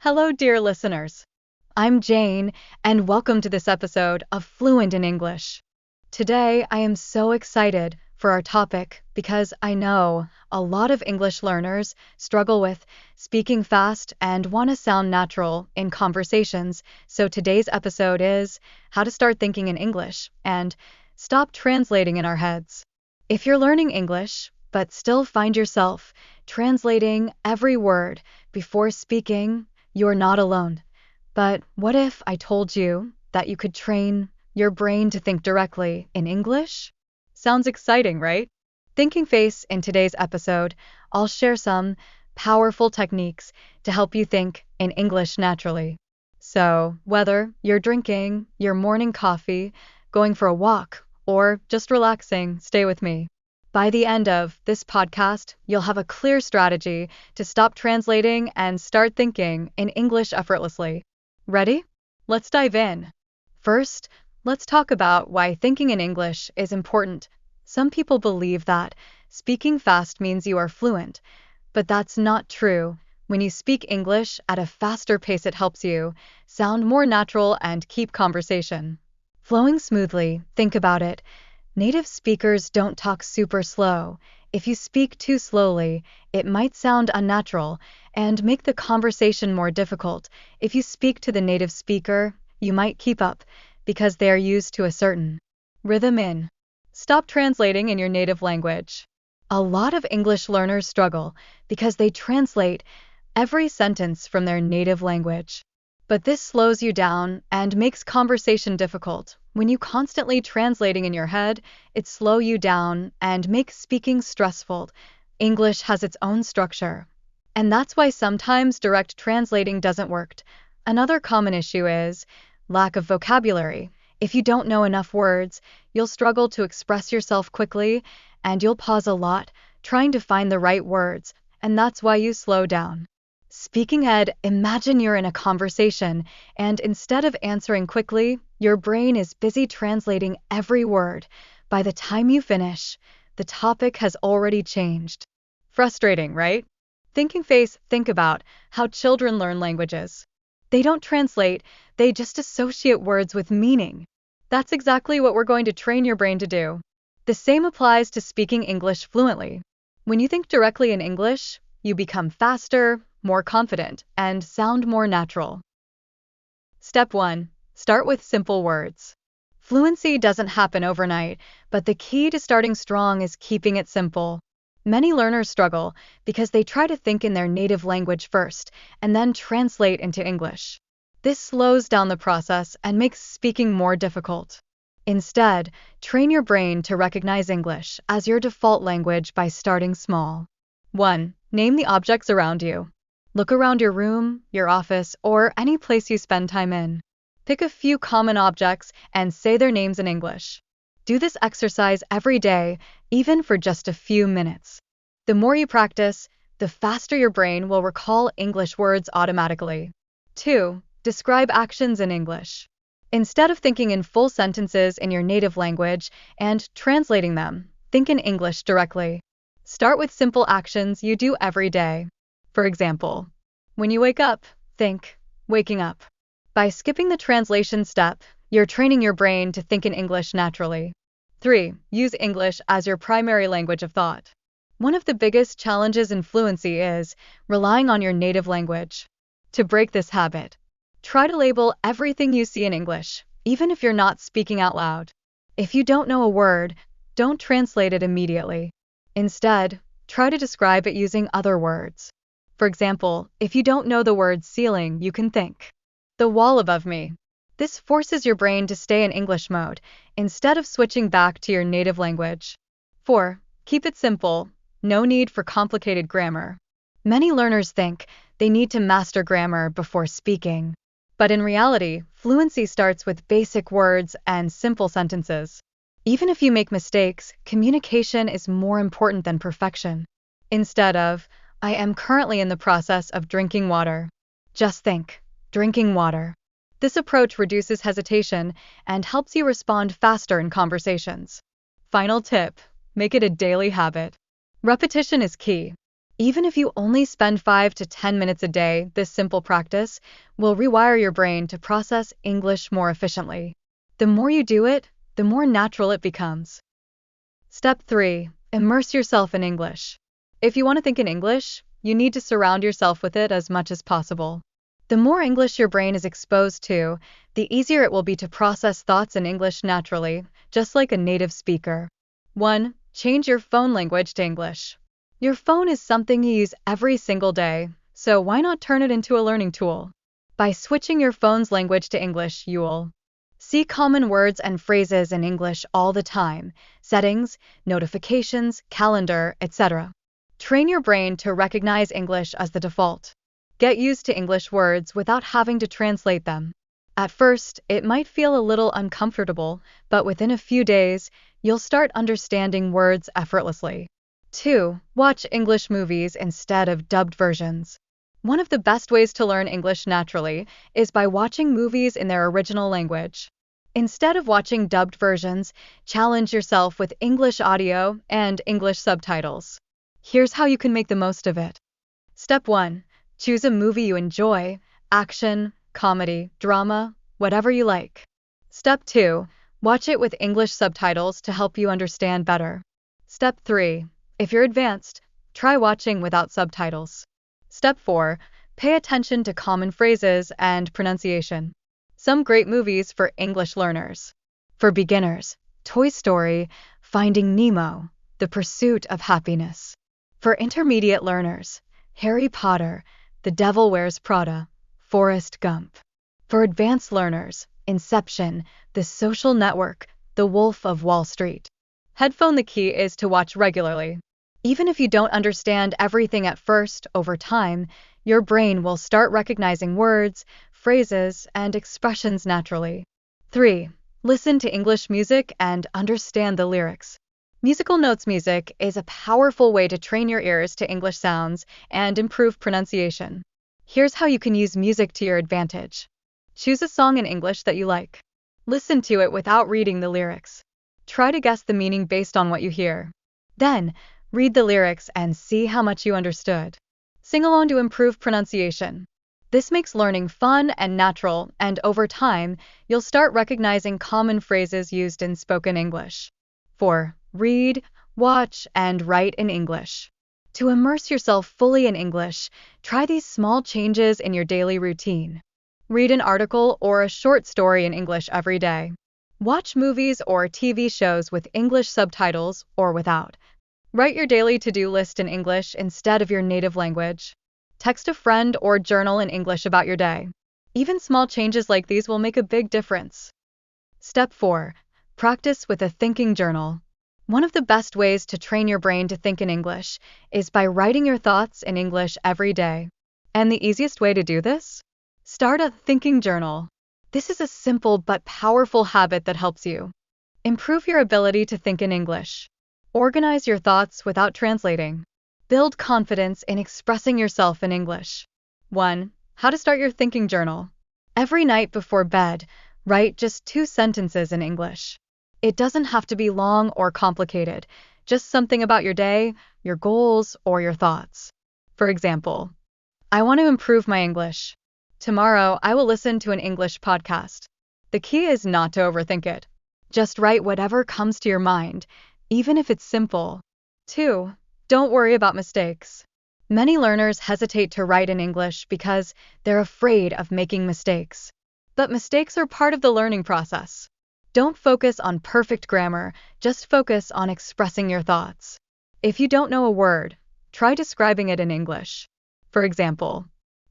Hello, dear listeners. I'm Jane, and welcome to this episode of Fluent in English. Today, I am so excited for our topic because I know a lot of English learners struggle with speaking fast and want to sound natural in conversations. So today's episode is how to start thinking in English and stop translating in our heads. If you're learning English, but still find yourself translating every word before speaking, you're not alone. But what if I told you that you could train your brain to think directly in English? Sounds exciting, right? Thinking Face in today's episode, I'll share some powerful techniques to help you think in English naturally. So, whether you're drinking your morning coffee, going for a walk, or just relaxing, stay with me. By the end of this podcast, you'll have a clear strategy to stop translating and start thinking in English effortlessly. Ready? Let's dive in. First, let's talk about why thinking in English is important. Some people believe that speaking fast means you are fluent, but that's not true. When you speak English at a faster pace, it helps you sound more natural and keep conversation flowing smoothly. Think about it. Native speakers don't talk super slow. If you speak too slowly, it might sound unnatural and make the conversation more difficult. If you speak to the native speaker, you might keep up because they are used to a certain rhythm in. Stop translating in your native language. A lot of English learners struggle because they translate every sentence from their native language. But this slows you down and makes conversation difficult. When you constantly translating in your head, it slows you down and makes speaking stressful. English has its own structure. And that's why sometimes direct translating doesn't work. Another common issue is lack of vocabulary. If you don't know enough words, you'll struggle to express yourself quickly and you'll pause a lot trying to find the right words, and that's why you slow down. Speaking ed, imagine you're in a conversation, and instead of answering quickly, your brain is busy translating every word. By the time you finish, the topic has already changed. Frustrating, right? Thinking Face, think about how children learn languages. They don't translate, they just associate words with meaning. That's exactly what we're going to train your brain to do. The same applies to speaking English fluently. When you think directly in English, you become faster, more confident, and sound more natural. Step 1. Start with simple words. Fluency doesn't happen overnight, but the key to starting strong is keeping it simple. Many learners struggle because they try to think in their native language first and then translate into English. This slows down the process and makes speaking more difficult. Instead, train your brain to recognize English as your default language by starting small. 1. Name the objects around you. Look around your room, your office, or any place you spend time in. Pick a few common objects and say their names in English. Do this exercise every day, even for just a few minutes. The more you practice, the faster your brain will recall English words automatically. 2. Describe actions in English. Instead of thinking in full sentences in your native language and translating them, think in English directly. Start with simple actions you do every day. For example, when you wake up, think, waking up. By skipping the translation step, you're training your brain to think in English naturally. 3. Use English as your primary language of thought. One of the biggest challenges in fluency is relying on your native language. To break this habit, try to label everything you see in English, even if you're not speaking out loud. If you don't know a word, don't translate it immediately. Instead, try to describe it using other words. For example, if you don't know the word ceiling, you can think, the wall above me. This forces your brain to stay in English mode instead of switching back to your native language. 4. Keep it simple. No need for complicated grammar. Many learners think they need to master grammar before speaking. But in reality, fluency starts with basic words and simple sentences. Even if you make mistakes, communication is more important than perfection. Instead of, I am currently in the process of drinking water. Just think, drinking water. This approach reduces hesitation and helps you respond faster in conversations. Final tip, make it a daily habit. Repetition is key. Even if you only spend 5 to 10 minutes a day, this simple practice will rewire your brain to process English more efficiently. The more you do it, the more natural it becomes. Step 3. Immerse yourself in English. If you want to think in English, you need to surround yourself with it as much as possible. The more English your brain is exposed to, the easier it will be to process thoughts in English naturally, just like a native speaker. 1. Change your phone language to English. Your phone is something you use every single day, so why not turn it into a learning tool? By switching your phone's language to English, you'll see common words and phrases in English all the time: settings, notifications, calendar, etc. Train your brain to recognize English as the default. Get used to English words without having to translate them. At first, it might feel a little uncomfortable, but within a few days, you'll start understanding words effortlessly. 2. Watch English movies instead of dubbed versions. One of the best ways to learn English naturally is by watching movies in their original language. Instead of watching dubbed versions, challenge yourself with English audio and English subtitles. Here's how you can make the most of it. Step 1. Choose a movie you enjoy: action, comedy, drama, whatever you like. Step 2. Watch it with English subtitles to help you understand better. Step 3. If you're advanced, try watching without subtitles. Step 4. Pay attention to common phrases and pronunciation. Some great movies for English learners. For beginners, Toy Story, Finding Nemo, The Pursuit of Happiness. For intermediate learners, Harry Potter, The Devil Wears Prada, Forrest Gump. For advanced learners, Inception, The Social Network, The Wolf of Wall Street. Headphone. The key is to watch regularly. Even if you don't understand everything at first, over time, your brain will start recognizing words, phrases, and expressions naturally. 3. Listen to English music and understand the lyrics. Musical notes. Music is a powerful way to train your ears to English sounds and improve pronunciation. Here's how you can use music to your advantage. Choose a song in English that you like. Listen to it without reading the lyrics. Try to guess the meaning based on what you hear. Then, read the lyrics and see how much you understood. Sing along to improve pronunciation. This makes learning fun and natural, and over time, you'll start recognizing common phrases used in spoken English. 4. Read, watch, and write in English. To immerse yourself fully in English, try these small changes in your daily routine. Read an article or a short story in English every day. Watch movies or TV shows with English subtitles or without. Write your daily to-do list in English instead of your native language. Text a friend or journal in English about your day. Even small changes like these will make a big difference. Step 4. Practice with a thinking journal. One of the best ways to train your brain to think in English is by writing your thoughts in English every day. And the easiest way to do this? Start a thinking journal. This is a simple but powerful habit that helps you improve your ability to think in English. Organize your thoughts without translating. Build confidence in expressing yourself in English. 1. How to start your thinking journal. Every night before bed, write just 2 sentences in English. It doesn't have to be long or complicated, just something about your day, your goals, or your thoughts. For example, I want to improve my English. Tomorrow, I will listen to an English podcast. The key is not to overthink it. Just write whatever comes to your mind, even if it's simple. 2. Don't worry about mistakes. Many learners hesitate to write in English because they're afraid of making mistakes. But mistakes are part of the learning process. Don't focus on perfect grammar, just focus on expressing your thoughts. If you don't know a word, try describing it in English. For example,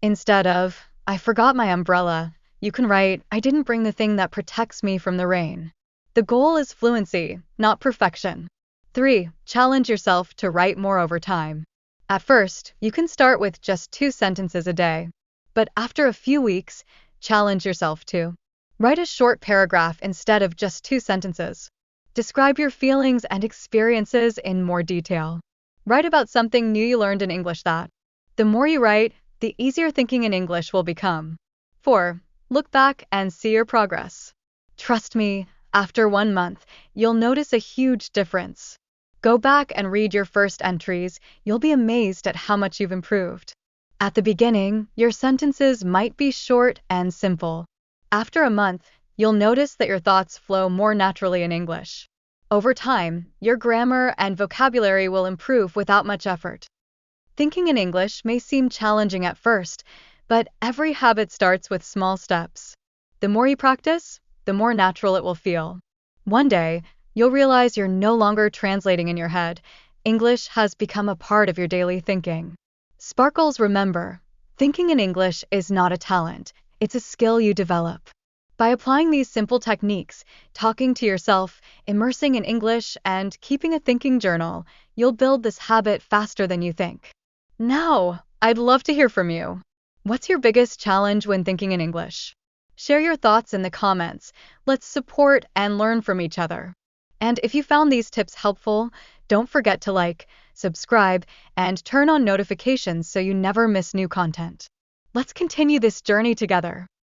instead of, I forgot my umbrella, you can write, I didn't bring the thing that protects me from the rain. The goal is fluency, not perfection. 3. Challenge yourself to write more over time. At first, you can start with just 2 sentences a day. But after a few weeks, challenge yourself to write a short paragraph instead of just 2 sentences. Describe your feelings and experiences in more detail. Write about something new you learned in English that. The more you write, the easier thinking in English will become. 4. Look back and see your progress. Trust me, after 1 month, you'll notice a huge difference. Go back and read your first entries. You'll be amazed at how much you've improved. At the beginning, your sentences might be short and simple. After a month, you'll notice that your thoughts flow more naturally in English. Over time, your grammar and vocabulary will improve without much effort. Thinking in English may seem challenging at first, but every habit starts with small steps. The more you practice, the more natural it will feel. One day, you'll realize you're no longer translating in your head. English has become a part of your daily thinking. Sparkles, remember, thinking in English is not a talent, it's a skill you develop. By applying these simple techniques, talking to yourself, immersing in English, and keeping a thinking journal, you'll build this habit faster than you think. Now, I'd love to hear from you. What's your biggest challenge when thinking in English? Share your thoughts in the comments. Let's support and learn from each other. And if you found these tips helpful, don't forget to like, subscribe, and turn on notifications so you never miss new content. Let's continue this journey together.